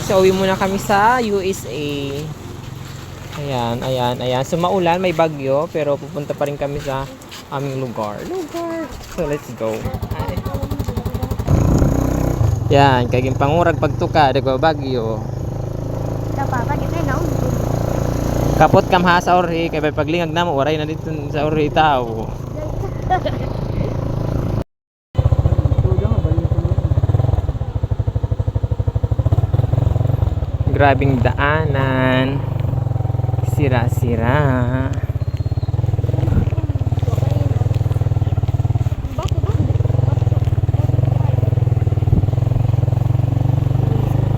So, uwi muna kami sa USA. Ayan. So, maulan, may bagyo, pero pupunta pa rin kami sa aming lugar. So, let's go. Yan, kaging pangurag pagtuka, dago bagyo. Kapot kam ha sa orhi, kaya paglingag na mo, waray na dito sa orhi tao. Grabing daanan. Sira-sira.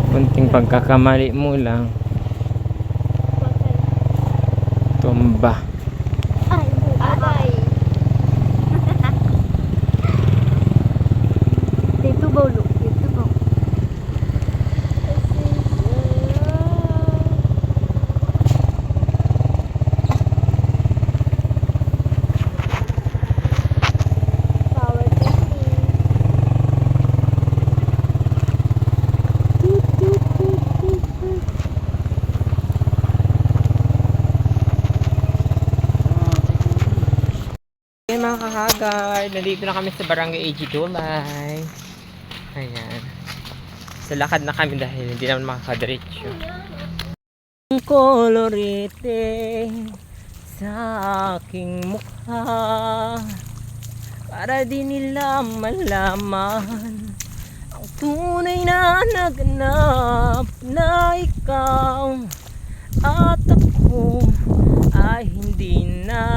Kunting pagkakamali mo lang. Tumba. Dito ba ulo? Dito ba? Ayan mga kakagard, nandito na kami sa Barangay AG Dulay. Ayan. Sa lakad na kami dahil hindi naman makakadiretso. Kolorete sa aking mukha para di nila malaman ang tunay na naganap na ikaw at ako ay hindi na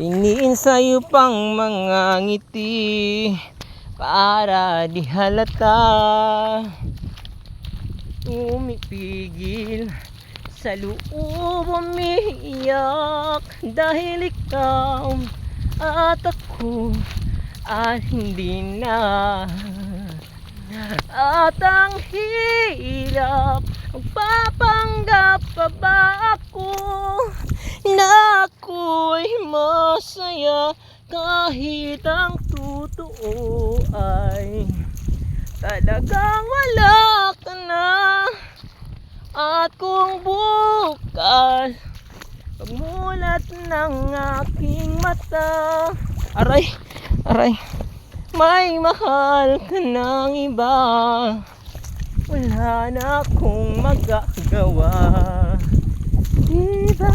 iniinsayo pang mga ngiti para di halata umipigil sa loob umiiyak dahil ikaw at ako at hindi na at ang hirap magpapanggap pa ba ako na ako'y masaya kahit ang totoo ay talagang wala ka na. At kung bukas pagmulat ng aking mata aray may mahal ka ng iba, wala na akong magagawa, diba?